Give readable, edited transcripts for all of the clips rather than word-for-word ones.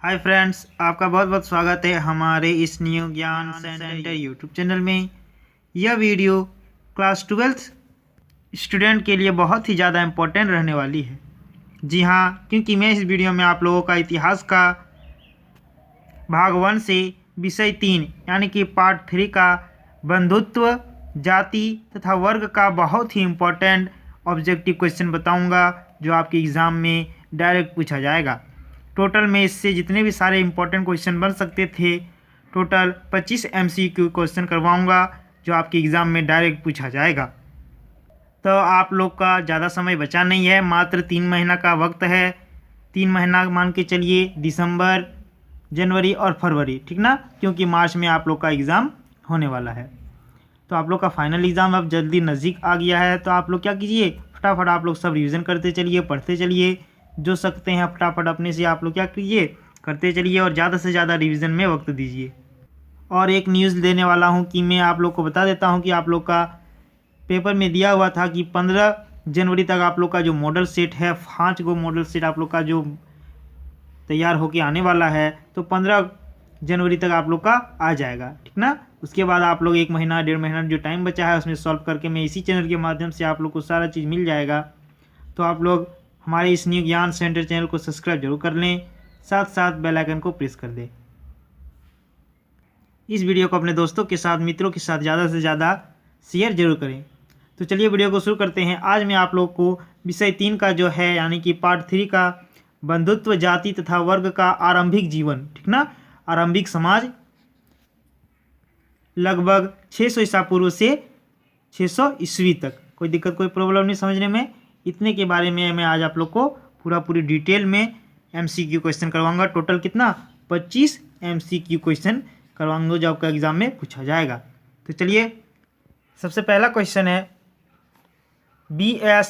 Hi friends, आपका बहुत बहुत स्वागत है हमारे इस न्यू ज्ञान सेंटर यूट्यूब चैनल में। यह वीडियो क्लास 12th स्टूडेंट के लिए बहुत ही ज़्यादा इम्पोर्टेंट रहने वाली है। जी हाँ, क्योंकि मैं इस वीडियो में आप लोगों का इतिहास का भाग 1 से विषय 3 यानी कि पार्ट 3 का बंधुत्व, जाति तथा वर्ग का बहुत ही इम्पोर्टेंट ऑब्जेक्टिव क्वेश्चन बताऊंगा, जो आपके एग्ज़ाम में डायरेक्ट पूछा जाएगा। टोटल में इससे जितने भी सारे इम्पोर्टेंट क्वेश्चन बन सकते थे, टोटल 25 MCQ क्वेश्चन करवाऊंगा, जो आपके एग्ज़ाम में डायरेक्ट पूछा जाएगा। तो आप लोग का ज़्यादा समय बचा नहीं है, मात्र 3 महीना का वक्त है। 3 महीना मान के चलिए, दिसंबर, जनवरी और फरवरी, ठीक ना, क्योंकि मार्च में आप लोग का एग्ज़ाम होने वाला है। तो आप लोग का फाइनल एग्ज़ाम अब जल्दी नज़दीक आ गया है। तो आप लोग क्या कीजिए, फटाफट आप लोग सब रिवीजन करते चलिए, पढ़ते चलिए, जो सकते हैं फटाफट अपने से आप लोग क्या कीजिए, करते चलिए और ज़्यादा से ज़्यादा रिवीजन में वक्त दीजिए। और एक न्यूज़ देने वाला हूं कि मैं आप लोग को बता देता हूं कि आप लोग का पेपर में दिया हुआ था कि 15 जनवरी तक आप लोग का जो मॉडल सेट है, 5 गो मॉडल सेट आप लोग का जो तैयार होके आने वाला है, तो 15 जनवरी तक आप लोग का आ जाएगा, ठीक ना। उसके बाद आप लोग 1 महीना 1.5 महीना जो टाइम बचा है उसमें सॉल्व करके मैं इसी चैनल के माध्यम से आप लोग को सारा चीज़ मिल जाएगा। तो आप लोग हमारे इस न्यू ज्ञान सेंटर चैनल को सब्सक्राइब जरूर कर लें, साथ साथ बेल आइकन को प्रेस कर दें। इस वीडियो को अपने दोस्तों के साथ, मित्रों के साथ ज़्यादा से ज़्यादा शेयर जरूर करें। तो चलिए वीडियो को शुरू करते हैं। आज मैं आप लोग को विषय 3 का जो है यानी कि पार्ट 3 का बंधुत्व, जाति तथा वर्ग का आरंभिक जीवन, ठीक ना, आरंभिक समाज लगभग 600 ईसा पूर्व से 600 ईस्वी तक, कोई दिक्कत कोई प्रॉब्लम नहीं समझने में। इतने के बारे में मैं आज आप लोग को पूरी डिटेल में MCQ क्वेश्चन करवाऊंगा। टोटल कितना, 25 MCQ क्वेश्चन करवाऊंगा, जो आपका एग्जाम में पूछा जाएगा। तो चलिए, सबसे पहला क्वेश्चन है, BS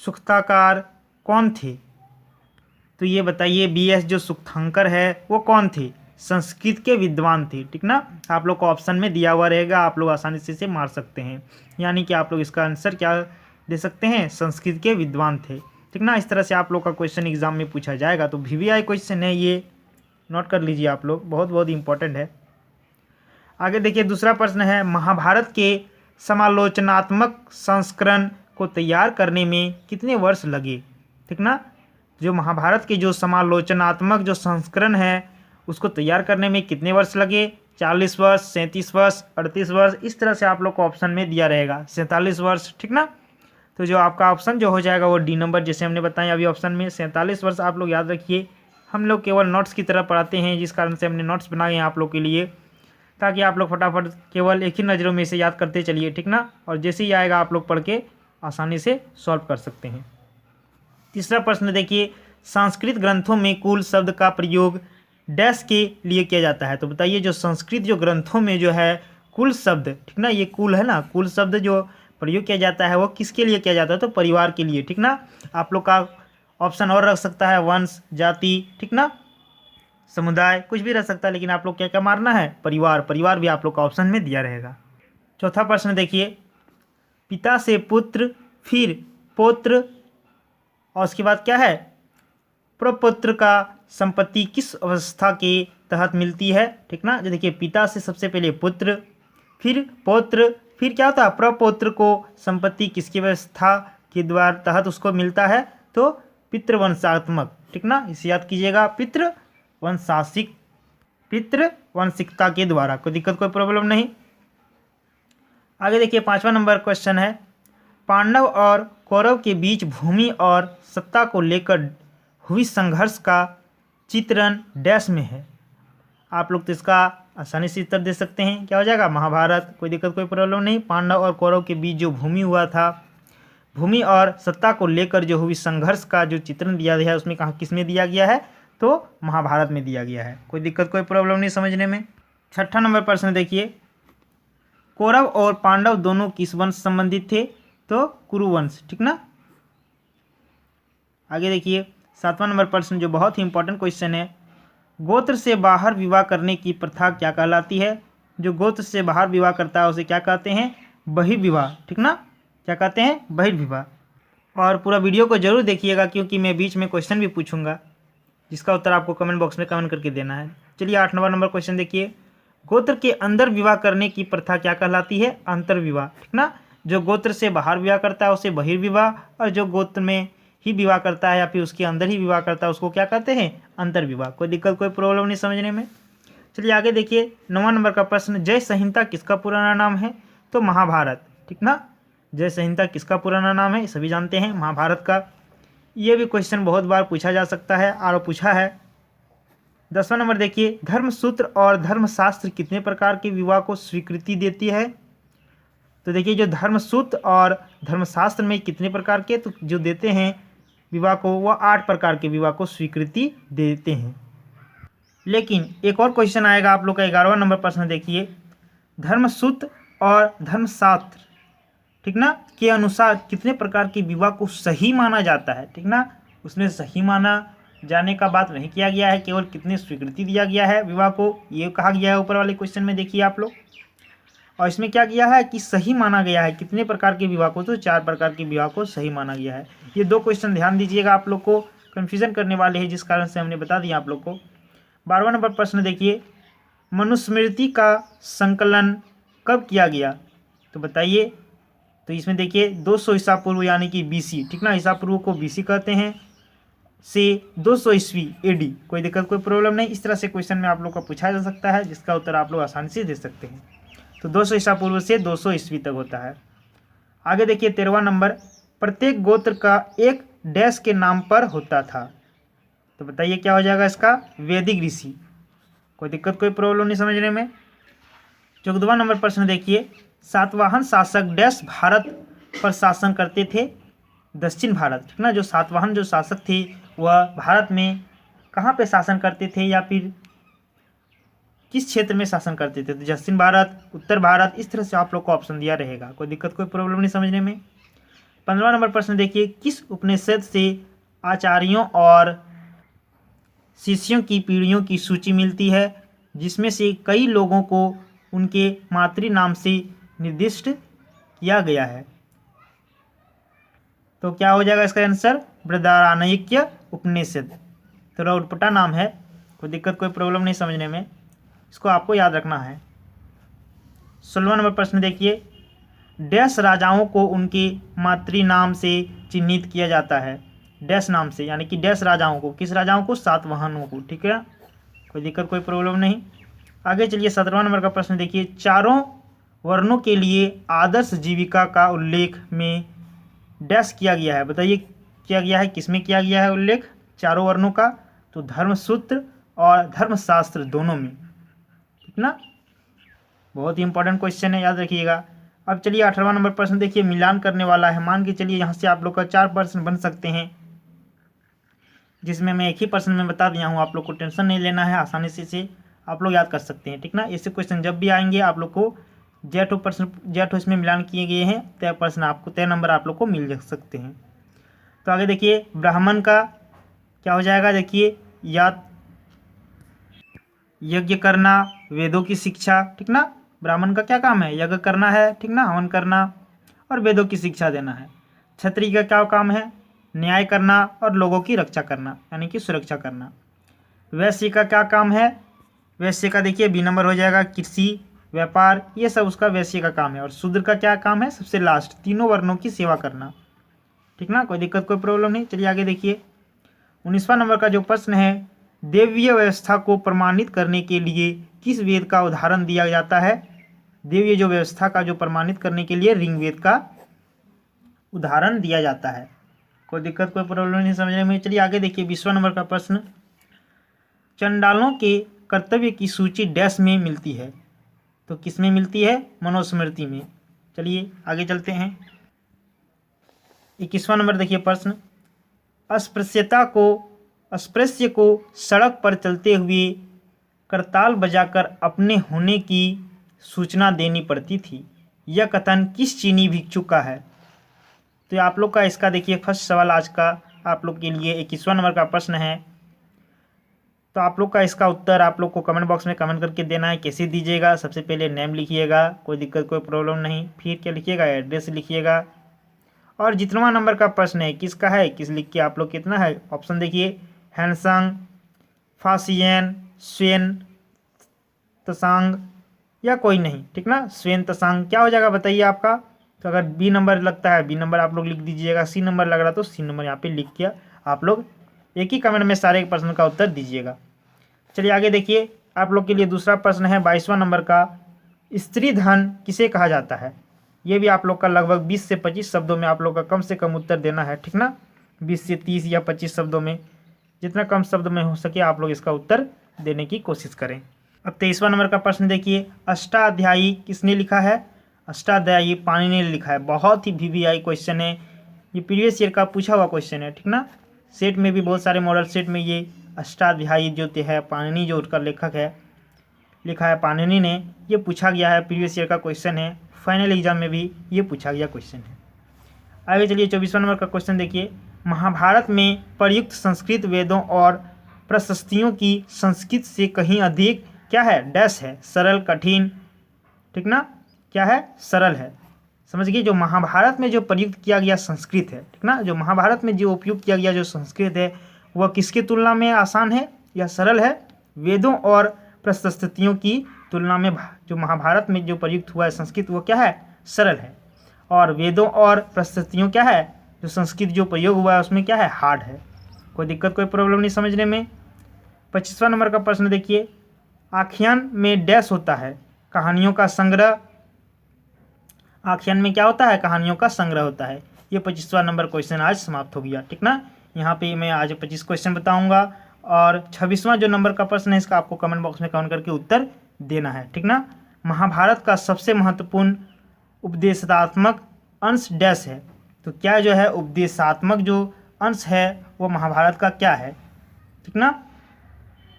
सूक्ताकार कौन थे? तो ये बताइए, BS जो सूक्तांकर है वो कौन थे? संस्कृत के विद्वान थे, ठीक ना। आप लोग को ऑप्शन में दिया हुआ रहेगा, आप लोग आसानी से इसे मार सकते हैं, यानी कि आप लोग इसका आंसर क्या दे सकते हैं, संस्कृत के विद्वान थे, ठीक ना। इस तरह से आप लोग का क्वेश्चन एग्जाम में पूछा जाएगा। तो VVI क्वेश्चन है, ये नोट कर लीजिए आप लोग, बहुत बहुत इंपॉर्टेंट है। आगे देखिए, दूसरा प्रश्न है, महाभारत के समालोचनात्मक संस्करण को तैयार करने में कितने वर्ष लगे? ठीक ना, जो महाभारत के जो समालोचनात्मक जो संस्करण है उसको तैयार करने में कितने वर्ष लगे? 40 वर्ष, 37 वर्ष, 38 वर्ष, इस तरह से आप लोग को ऑप्शन में दिया रहेगा, 47 वर्ष, ठीक ना। तो जो आपका ऑप्शन जो हो जाएगा वो डी नंबर, जैसे हमने बताया अभी ऑप्शन में 47 वर्ष। आप लोग याद रखिए, हम लोग केवल नोट्स की तरह पढ़ाते हैं, जिस कारण से हमने नोट्स बनाए हैं आप लोग के लिए, ताकि आप लोग फटाफट केवल एक ही नज़रों में इसे याद करते चलिए, ठीक ना। और जैसे ही आएगा आप लोग पढ़ के आसानी से सॉल्व कर सकते हैं। तीसरा प्रश्न देखिए, संस्कृत ग्रंथों में कुल शब्द का प्रयोग डैश के लिए किया जाता है? तो बताइए, जो संस्कृत जो ग्रंथों में जो है कुल शब्द, ठीक ना, ये कुल है ना, कुल शब्द जो प्रयोग किया जाता है वो किसके लिए किया जाता है? तो परिवार के लिए, ठीक ना। आप लोग का ऑप्शन और रख सकता है, वंश, जाति, ठीक ना, समुदाय, कुछ भी रह सकता है, लेकिन आप लोग क्या क्या मारना है, परिवार। परिवार भी आप लोग का ऑप्शन में दिया रहेगा। चौथा प्रश्न देखिए, पिता से पुत्र, फिर पौत्र, और उसके बाद क्या है, प्रपौत्र का संपत्ति किस अवस्था के तहत मिलती है? ठीक ना, जो देखिए, पिता से सबसे पहले पुत्र, फिर पौत्र, फिर क्या होता है, प्रपौत्र को संपत्ति किसकी व्यवस्था के द्वारा तहत उसको मिलता है? तो पितृवंशात्मक, ठीक ना, इसे याद कीजिएगा, पितृवंशिकता के द्वारा। कोई दिक्कत कोई प्रॉब्लम नहीं। आगे देखिए, 5वां नंबर क्वेश्चन है, पांडव और कौरव के बीच भूमि और सत्ता को लेकर हुई संघर्ष का चित्रण डैश में है? आप लोग तो इसका आसानी से उत्तर दे सकते हैं, क्या हो जाएगा, महाभारत। कोई दिक्कत कोई प्रॉब्लम नहीं। पांडव और कौरव के बीच जो भूमि हुआ था, भूमि और सत्ता को लेकर जो हुई संघर्ष का जो चित्रण दिया गया है, उसमें कहाँ किस में दिया गया है? तो महाभारत में दिया गया है। कोई दिक्कत कोई प्रॉब्लम नहीं समझने में। 6ठा नंबर प्रश्न देखिए, कौरव और पांडव दोनों किस वंश संबंधित थे? तो कुरुवंश, ठीक ना। आगे देखिए, 7वां नंबर प्रश्न जो बहुत ही इंपॉर्टेंट क्वेश्चन है, गोत्र से बाहर विवाह करने की प्रथा क्या कहलाती है? जो गोत्र से बाहर विवाह करता है उसे क्या कहते हैं? बहिर्विवाह, ठीक ना, क्या कहते हैं? बहिर्विवाह। और पूरा वीडियो को जरूर देखिएगा, क्योंकि मैं बीच में क्वेश्चन भी पूछूंगा। जिसका उत्तर आपको कमेंट बॉक्स में कमेंट करके देना है। चलिए 8वां नंबर क्वेश्चन देखिए, गोत्र के अंदर विवाह करने की प्रथा क्या कहलाती है? अंतर्विवाह, ठीक ना। जो गोत्र से बाहर विवाह करता है उसे बहिर्विवाह, और जो गोत्र में ही विवाह करता है या फिर उसके अंदर ही विवाह करता है उसको क्या कहते हैं? अंतर्विवाह। कोई दिक्कत कोई प्रॉब्लम नहीं समझने में। चलिए आगे देखिए 9वां नंबर का प्रश्न, जय संहिता किसका पुराना नाम है? तो महाभारत, ठीक ना। जय संहिता किसका पुराना नाम है? सभी जानते हैं, महाभारत का। ये भी क्वेश्चन बहुत बार पूछा जा सकता है और पूछा है। 10वां नंबर देखिए, धर्मसूत्र और धर्मशास्त्र कितने प्रकार के विवाह को स्वीकृति देती है? तो देखिए जो धर्मसूत्र और धर्मशास्त्र में कितने प्रकार के तो जो देते हैं विवाह को, वह 8 प्रकार के विवाह को स्वीकृति देते हैं। लेकिन एक और क्वेश्चन आएगा आप लोग का 11वां नंबर प्रश्न देखिए, धर्मसूत्र और धर्मशास्त्र, ठीक ना, के अनुसार कितने प्रकार के विवाह को सही माना जाता है? ठीक ना, उसमें सही माना जाने का बात नहीं किया गया है, केवल कितने स्वीकृति दिया गया है विवाह को, ये कहा गया है ऊपर वाले क्वेश्चन में। देखिए आप लोग, और इसमें क्या किया है कि सही माना गया है कितने प्रकार के विवाह को, तो 4 प्रकार के विवाह को सही माना गया है। ये 2 क्वेश्चन ध्यान दीजिएगा, आप लोग को कन्फ्यूजन करने वाले हैं, जिस कारण से हमने बता दिया आप लोग को। 12वां नंबर प्रश्न देखिए, मनुस्मृति का संकलन कब किया गया? तो बताइए। तो इसमें देखिए 200 ईसा पूर्व यानी कि BC, ठीक ना, ईसा पूर्व को BC कहते हैं, से 200 ईस्वी AD। कोई दिक्कत कोई प्रॉब्लम नहीं। इस तरह से क्वेश्चन में आप लोग का पूछा जा सकता है, जिसका उत्तर आप लोग आसानी से दे सकते हैं। तो 200 ईसा पूर्व से 200 ईस्वी तक होता है। आगे देखिए 13वां नंबर, प्रत्येक गोत्र का एक डैश के नाम पर होता था। तो बताइए क्या हो जाएगा इसका? वैदिक ऋषि। कोई दिक्कत कोई प्रॉब्लम नहीं समझने में। 14वां नंबर प्रश्न देखिए, सातवाहन शासक डैश भारत पर शासन करते थे? दक्षिण भारत, ठीक ना। जो सातवाहन जो शासक थे वह भारत में कहाँ पे शासन करते थे या फिर किस क्षेत्र में शासन करते थे? तो दक्षिण भारत, उत्तर भारत, इस तरह से आप लोग को ऑप्शन दिया रहेगा। कोई दिक्कत कोई प्रॉब्लम नहीं समझने में। 15वां नंबर प्रश्न देखिए, किस उपनिषद से आचार्यों और शिष्यों की पीढ़ियों की सूची मिलती है, जिसमें से कई लोगों को उनके मातृ नाम से निर्दिष्ट किया गया है? तो क्या हो जाएगा इसका आंसर? बृहदारण्यक उपनिषद। तो रौटपटा नाम है। कोई दिक्कत कोई प्रॉब्लम नहीं समझने में, इसको आपको याद रखना है। 16वां नंबर प्रश्न देखिए, डैश राजाओं को उनके मातृ नाम से चिन्हित किया जाता है? डैश नाम से, यानी कि डैश राजाओं को, किस राजाओं को? सातवाहनों को, ठीक है। कोई दिक्कत कोई प्रॉब्लम नहीं। आगे चलिए 17वां नंबर का प्रश्न देखिए, चारों वर्णों के लिए आदर्श जीविका का उल्लेख में डैश किया गया है? बताइए किया गया है, किसमें किया गया है उल्लेख चारों वर्णों का? तो धर्मसूत्र और धर्मशास्त्र दोनों में, ठीक ना। बहुत ही इंपॉर्टेंट क्वेश्चन है, याद रखिएगा। अब चलिए 18वां नंबर प्रश्न देखिए, मिलान करने वाला है। मान के चलिए यहाँ से आप लोग का 4 प्रश्न बन सकते हैं, जिसमें मैं एक ही प्रश्न में बता दिया हूँ। आप लोग को टेंशन नहीं लेना है, आसानी से आप लोग याद कर सकते हैं, ठीक ना। ऐसे क्वेश्चन जब भी आएंगे आप लोग को जेठो इसमें मिलान किए गए हैं, तय प्रश्न आपको, तय नंबर आप लोग को मिल सकते हैं। तो आगे देखिए, ब्राह्मण का क्या हो जाएगा? देखिए, या यज्ञ करना, वेदों की शिक्षा, ठीक ना। ब्राह्मण का क्या काम है? यज्ञ करना है, ठीक ना, हवन करना और वेदों की शिक्षा देना है। क्षत्रिय का क्या काम है? न्याय करना और लोगों की रक्षा करना, यानी कि सुरक्षा करना। वैश्य का क्या काम है? वैश्य का देखिए B नंबर हो जाएगा, कृषि, व्यापार, ये सब उसका वैश्य का काम है। और शूद्र का क्या काम है? सबसे लास्ट, तीनों वर्णों की सेवा करना, ठीक ना। कोई दिक्कत कोई प्रॉब्लम नहीं। चलिए आगे देखिए 19वां नंबर का जो प्रश्न है, देवीय व्यवस्था को प्रमाणित करने के लिए किस वेद का उदाहरण दिया जाता है? देवीय जो व्यवस्था का जो प्रमाणित करने के लिए ऋग्वेद का उदाहरण दिया जाता है। कोई दिक्कत कोई प्रॉब्लम नहीं समझने में। चलिए आगे देखिए 20वां नंबर का प्रश्न, चंडालों के कर्तव्य की सूची डैश में मिलती है? तो किस में मिलती है? मनुस्मृति में। चलिए आगे चलते हैं। 21वां नंबर देखिए प्रश्न, अस्पृश्य को सड़क पर चलते हुए करताल बजाकर अपने होने की सूचना देनी पड़ती थी। यह कथन किस चीनी भिक्षुक का है? तो आप लोग का इसका देखिए फर्स्ट सवाल आज का आप लोग के लिए 21वां नंबर का प्रश्न है। तो आप लोग का इसका उत्तर आप लोग को कमेंट बॉक्स में कमेंट करके देना है। कैसे दीजिएगा? सबसे पहले नेम लिखिएगा, कोई दिक्कत कोई प्रॉब्लम नहीं। फिर क्या लिखिएगा? एड्रेस लिखिएगा। और जितवां नंबर का प्रश्न है किसका है, किस लिख के आप लोग कितना है ऑप्शन देखिए, हैंसंग, फासियन, स्वेन तसांग या कोई नहीं, ठीक ना। स्वेन तसांग क्या हो जाएगा बताइए आपका। तो अगर बी नंबर लगता है बी नंबर आप लोग लिख दीजिएगा, सी नंबर लग रहा तो सी नंबर यहाँ पे लिख के आप लोग एक ही कमेंट में सारे प्रश्न का उत्तर दीजिएगा। चलिए आगे देखिए, आप लोग के लिए दूसरा प्रश्न है 22वां नंबर का, स्त्री धन किसे कहा जाता है। ये भी आप लोग का लगभग 20 से 25 शब्दों में आप लोग का कम से कम उत्तर देना है, ठीक ना। 20 से 30 या 25 शब्दों में, जितना कम शब्द में हो सके आप लोग इसका उत्तर देने की कोशिश करें। अब 23वां नंबर का प्रश्न देखिए, अष्टाध्यायी किसने लिखा है। अष्टाध्यायी पाणिनि ने लिखा है। बहुत ही वीवीआई क्वेश्चन है, ये प्रीवियस ईयर का पूछा हुआ क्वेश्चन है, ठीक ना। सेट में भी बहुत सारे मॉडल सेट में ये अष्टाध्यायी जो है पाणिनि जो उसका लेखक है, लिखा है पाणिनि ने, ये पूछा गया है, प्रीवियस ईयर का क्वेश्चन है, फाइनल एग्जाम में भी ये पूछा गया क्वेश्चन है। आगे चलिए 24वां नंबर का क्वेश्चन देखिए, महाभारत में प्रयुक्त संस्कृत वेदों और प्रशस्तियों की संस्कृत से कहीं अधिक क्या है, डैश है, सरल, कठिन, ठीक ना, क्या है, सरल है। समझ गए, जो महाभारत में जो प्रयुक्त किया गया संस्कृत है, ठीक ना, जो महाभारत में जो उपयोग किया गया जो संस्कृत है वह किसकी तुलना में आसान है या सरल है, वेदों और प्रशस्तियों की तुलना में जो महाभारत में जो प्रयुक्त हुआ है संस्कृत वो क्या है, सरल है। और वेदों और प्रशस्तियों क्या है, जो संस्कृत जो प्रयोग हुआ है उसमें क्या है, हार्ड है। कोई दिक्कत कोई प्रॉब्लम नहीं समझने में। 25वां नंबर का प्रश्न देखिए, आख्यान में डैश होता है, कहानियों का संग्रह। आख्यान में क्या होता है, कहानियों का संग्रह होता है। ये 25वां नंबर क्वेश्चन आज समाप्त हो गया, ठीक ना। यहाँ पे मैं आज 25 क्वेश्चन बताऊंगा और 26वां जो नंबर का प्रश्न है इसका आपको कमेंट बॉक्स में कमेंट करके उत्तर देना है, ठीक ना। महाभारत का सबसे महत्वपूर्ण उपदेशात्मक अंश डैश है। तो क्या जो है उपदेशात्मक जो अंश है वो महाभारत का क्या है, ठीक ना।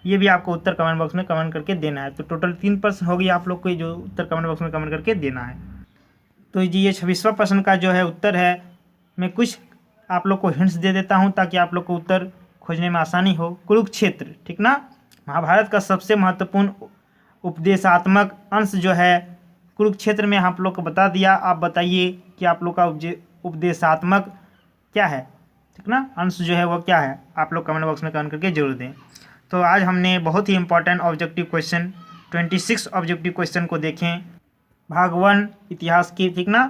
ये भी आपको उत्तर कमेंट बॉक्स में कमेंट करके देना है। तो टोटल 3 प्रश्न हो गया आप लोग को जो उत्तर कमेंट बॉक्स में कमेंट करके देना है। तो जी ये 26वां प्रश्न का जो है उत्तर है, मैं कुछ आप लोग को हिंट्स दे देता हूँ ताकि आप लोग को उत्तर खोजने में आसानी हो। कुरुक्षेत्र, ठीक ना, महाभारत का सबसे महत्वपूर्ण उपदेशात्मक अंश जो है कुरुक्षेत्र में आप लोग को बता दिया। आप बताइए कि आप लोग का उपदेशात्मक क्या है, ठीक ना, अंश जो है वो क्या है, आप लोग कमेंट बॉक्स में कमेंट करके जरूर दें। तो आज हमने बहुत ही important objective question 26 objective question को देखें, भाग 1 इतिहास की, ठीक ना,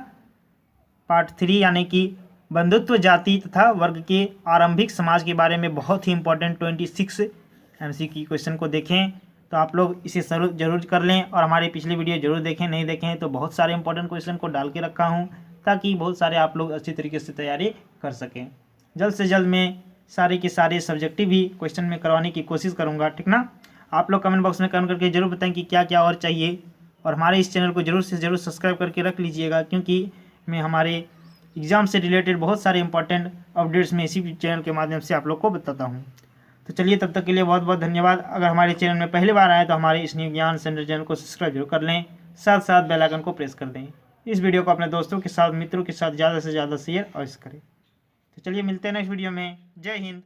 पार्ट 3 यानी कि बंधुत्व जाति तथा वर्ग के आरंभिक समाज के बारे में बहुत ही इंपॉर्टेंट 26 MCQ क्वेश्चन को देखें। तो आप लोग इसे जरूर कर लें और हमारी पिछली वीडियो जरूर देखें, नहीं देखें तो बहुत सारे इंपॉर्टेंट क्वेश्चन को डाल के रखा हूँ ताकि बहुत सारे आप लोग अच्छी तरीके से तैयारी कर सकें। जल्द से जल्द मैं सारे के सारे सब्जेक्टिव भी क्वेश्चन में करवाने की कोशिश करूँगा, ठीक ना। आप लोग कमेंट बॉक्स में कमेंट करके जरूर बताएं कि क्या क्या और चाहिए, और हमारे इस चैनल को जरूर से जरूर सब्सक्राइब करके रख लीजिएगा, क्योंकि मैं हमारे एग्ज़ाम से रिलेटेड बहुत सारे इंपॉर्टेंट अपडेट्स में इसी चैनल के माध्यम से आप लोग को बताता हूँ। तो चलिए तब तक के लिए बहुत बहुत धन्यवाद। अगर हमारे चैनल में पहली बार आए तो हमारे इस न्यू ज्ञान सेंटर चैनल को सब्सक्राइब जरूर कर लें, साथ साथ बेल आइकन को प्रेस कर दें। इस वीडियो को अपने दोस्तों के साथ, मित्रों के साथ ज़्यादा से ज़्यादा शेयर अवश्य करें। तो चलिए मिलते हैं नेक्स्ट वीडियो में। जय हिंद।